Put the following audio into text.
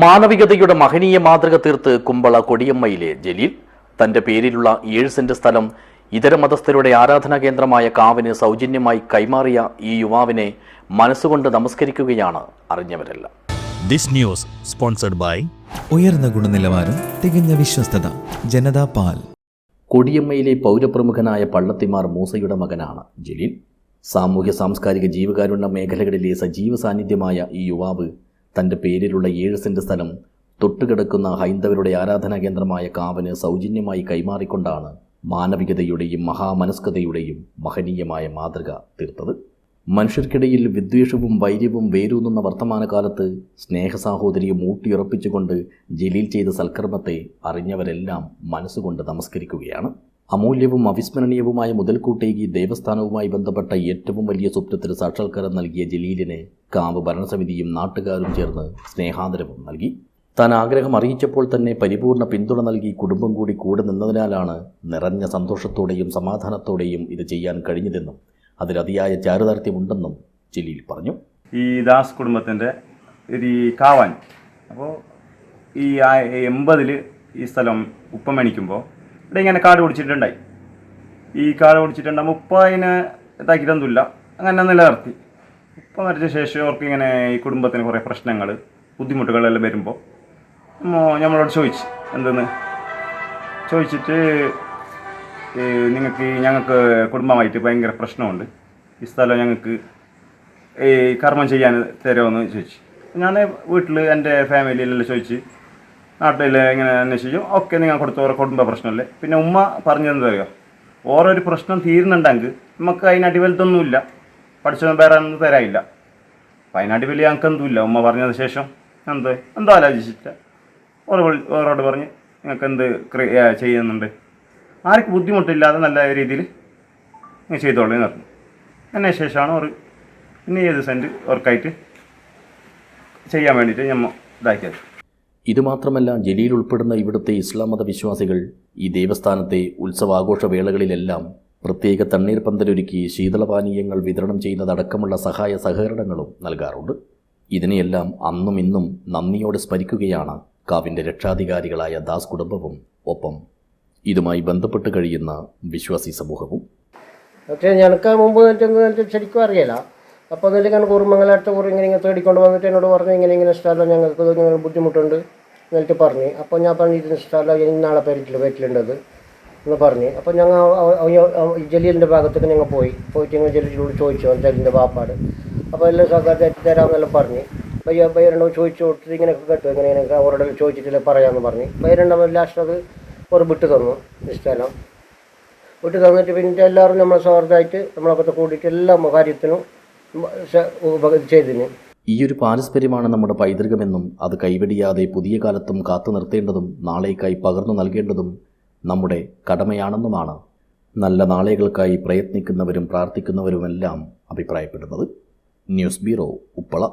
മാനവികതയുടെ മഹനീയ മാതൃക തീർത്ത് കുമ്പള കൊടിയമ്മയിലെ ജലീൽ തന്റെ പേരിലുള്ള 7 സെന്റ് സ്ഥലം ഇതര മതസ്ഥരുടെ ആരാധനാ കേന്ദ്രമായ കാവിന് സൗജന്യമായി കൈമാറിയ ഈ യുവാവിനെ മനസ്സുകൊണ്ട് നമസ്കരിക്കുകയാണ് അറിഞ്ഞവരെല്ലാം. ദിസ് ന്യൂസ് സ്പോൺസർഡ് ബൈ ഉയർന്ന ഗുണനിലവാരം, തികഞ്ഞ വിശ്വസ്തത, ജനതാ പാൽ. കൊടിയമ്മയിലെ പൗരപ്രമുഖനായ പള്ളത്തിമാർ മൂസയുടെ മകനാണ് ജലീൽ. സാമൂഹ്യ സാംസ്കാരിക ജീവകാരുണ്യ മേഖലകളിലെ സജീവ സാന്നിധ്യമായ ഈ യുവാവ് തന്റെ പേരിലുള്ള 7 സെന്റ് സ്ഥലം തൊട്ടുകിടക്കുന്ന ഹൈന്ദവരുടെ ആരാധനാ കേന്ദ്രമായ കാവിന് സൗജന്യമായി കൈമാറിക്കൊണ്ടാണ് മാനവികതയുടെയും മഹാമനസ്കതയുടെയും മഹനീയമായ മാതൃക തീർത്തത്. മനുഷ്യർക്കിടയിൽ വിദ്വേഷവും വൈര്യവും വേരൂന്നുന്ന വർത്തമാനകാലത്ത് സ്നേഹസാഹോദര്യം ഊട്ടിയുറപ്പിച്ചുകൊണ്ട് ജലീൽ ചെയ്ത സൽക്കർമ്മത്തെ അറിഞ്ഞവരെല്ലാം മനസ്സുകൊണ്ട് നമസ്കരിക്കുകയാണ്. അമൂല്യവും അവിസ്മരണീയവുമായ മുതൽക്കൂട്ടേകി ദേവസ്ഥാനവുമായി ബന്ധപ്പെട്ട ഏറ്റവും വലിയ സ്വപ്നത്തിന് സാക്ഷാത്കാരം നൽകിയ ജലീലിന് കാവ് ഭരണസമിതിയും നാട്ടുകാരും ചേർന്ന് സ്നേഹാദരവും നൽകി. താൻ ആഗ്രഹം അറിയിച്ചപ്പോൾ തന്നെ പരിപൂർണ പിന്തുണ നൽകി കുടുംബം കൂടി കൂടെ നിന്നതിനാലാണ് നിറഞ്ഞ സന്തോഷത്തോടെയും സമാധാനത്തോടെയും ഇത് ചെയ്യാൻ കഴിഞ്ഞതെന്നും അതിലതിയായ ചാരിതാർത്ഥ്യമുണ്ടെന്നും ജലീൽ പറഞ്ഞു. ഈ ദാസ് കുടുംബത്തിൻ്റെ ഒരു കാവാൻ, അപ്പോൾ ഈ 80 ഈ സ്ഥലം ഉപ്പ മേടിക്കുമ്പോൾ ഇവിടെ ഇങ്ങനെ കാട് പിടിച്ചിട്ടുണ്ടായി. ഈ കാട് പിടിച്ചിട്ടുണ്ടാകുമ്പോൾ ഉപ്പ അതിനെ ഇതാക്കിയിട്ടൊന്നുമില്ല, അങ്ങനെ നിലനിർത്തി. ഉപ്പ മരിച്ച ശേഷം അവർക്ക് ഇങ്ങനെ ഈ കുടുംബത്തിന് കുറേ പ്രശ്നങ്ങൾ ബുദ്ധിമുട്ടുകളെല്ലാം വരുമ്പോൾ നമ്മളോട് ചോദിച്ചു, എന്തെന്ന് ചോദിച്ചിട്ട് ഞങ്ങൾക്ക് കുടുംബമായിട്ട് ഭയങ്കര പ്രശ്നമുണ്ട്, ഈ സ്ഥലം ഞങ്ങൾക്ക് ഈ കർമ്മം ചെയ്യാൻ തരുമോയെന്ന് ചോദിച്ചു. ഞാൻ വീട്ടിൽ എൻ്റെ ഫാമിലിയിലെല്ലാം ചോദിച്ച് നാട്ടിൽ ഇങ്ങനെ അന്വേഷിച്ചു. ഓക്കെ, നിങ്ങൾ കൊടുത്ത ഓരോ കുടുംബ പ്രശ്നമല്ലേ. പിന്നെ ഉമ്മ പറഞ്ഞതെന്താ പറയുക, ഓരോരു പ്രശ്നം തീരുന്നുണ്ടെങ്കിൽ നമുക്ക് അതിനടി വലുതൊന്നുമില്ല, പഠിച്ചൊന്നും വേറെ ഒന്നും തരാനില്ല. അപ്പം അതിനടി വലിയ ഞങ്ങൾക്ക് എന്തുമില്ല. ഉമ്മ പറഞ്ഞതിന് ശേഷം എന്തോ ആലോചിച്ചിട്ട് ഓരോട് പറഞ്ഞ് നിങ്ങൾക്ക് എന്ത് ചെയ്യുന്നുണ്ട്, ആർക്കും ബുദ്ധിമുട്ടില്ലാതെ നല്ല രീതിയിൽ ചെയ്തോളൂ എന്ന് പറഞ്ഞു. അതിന് ശേഷമാണ് ഒരു പിന്നെ 7 സെൻറ്റ് വർക്കായിട്ട് ചെയ്യാൻ വേണ്ടിയിട്ട് നമ്മൾ ഇതാക്കിയത്. ഇതുമാത്രമല്ല, ജലീൽ ഉൾപ്പെടുന്ന ഇവിടുത്തെ ഇസ്ലാം മത വിശ്വാസികൾ ഈ ദേവസ്ഥാനത്തെ ഉത്സവാഘോഷ വേളകളിലെല്ലാം പ്രത്യേക തണ്ണീർ പന്തലൊരുക്കി ശീതളപാനീയങ്ങൾ വിതരണം ചെയ്യുന്നതടക്കമുള്ള സഹായ സഹകരണങ്ങളും നൽകാറുണ്ട്. ഇതിനെയെല്ലാം അന്നും ഇന്നും നന്ദിയോടെ സ്മരിക്കുകയാണ് കാവിൻ്റെ രക്ഷാധികാരികളായ ദാസ് കുടുംബവും ഒപ്പം ഇതുമായി ബന്ധപ്പെട്ട് കഴിയുന്ന വിശ്വാസി സമൂഹവും. പക്ഷേ ഞങ്ങൾക്ക് മുമ്പ് ശരിക്കും അറിയില്ല. അപ്പോൾ എന്നിട്ട് ഇങ്ങനെ കുറുമംഗലം അടുത്ത കുറി ഇങ്ങനെ തേടിക്കൊണ്ട് വന്നിട്ട് എന്നോട് പറഞ്ഞു, ഇങ്ങനെ സ്ഥലം ഞങ്ങൾക്ക് ഇങ്ങനെ ബുദ്ധിമുട്ടുണ്ട് എന്നിട്ട് പറഞ്ഞു. അപ്പോൾ ഞാൻ പറഞ്ഞു, ഇതിന് സ്ഥലം നാളെ വീട്ടിലുണ്ടത് എന്ന് പറഞ്ഞു. അപ്പോൾ ഞങ്ങൾ ജലീലിൻ്റെ ഭാഗത്തേക്ക് ഞങ്ങൾ പോയിട്ട് ഞങ്ങൾ ജലീലിനോട് ചോദിച്ചു, ജലീലിൻ്റെ വാപ്പാട്. അപ്പോൾ എല്ലാം സഹകാരം തരാമെന്നെല്ലാം പറഞ്ഞു. പയ്യരണ്ടോ ചോദിച്ചു കൊടുത്തിട്ട് ഇങ്ങനെയൊക്കെ കേട്ടു, ഇങ്ങനെ അവരോട് ചോദിച്ചിട്ടില്ല പറയാമെന്ന് പറഞ്ഞു. പയ്യരണ്ടാമത് ലാസ്റ്റ് അത് ഒരു വിട്ട് തന്നു, സ്ഥലം വിട്ട് തന്നിട്ട് പിന്നെ എല്ലാവരും നമ്മളെ സൗഹൃദമായിട്ട് നമ്മളൊക്കെ കൂടിയിട്ട് എല്ലാ കാര്യത്തിനും ചെയ്തിന്. ഈയൊരു പാരസ്പര്യമാണ് നമ്മുടെ പൈതൃകമെന്നും അത് കൈവെടിയാതെ പുതിയ കാലത്തും കാത്തു നിർത്തേണ്ടതും നാളേക്കായി പകർന്നു നൽകേണ്ടതും നമ്മുടെ കടമയാണെന്നുമാണ് നല്ല നാളെകൾക്കായി പ്രയത്നിക്കുന്നവരും പ്രാർത്ഥിക്കുന്നവരുമെല്ലാം അഭിപ്രായപ്പെടുന്നത്. News bureau, Uppala.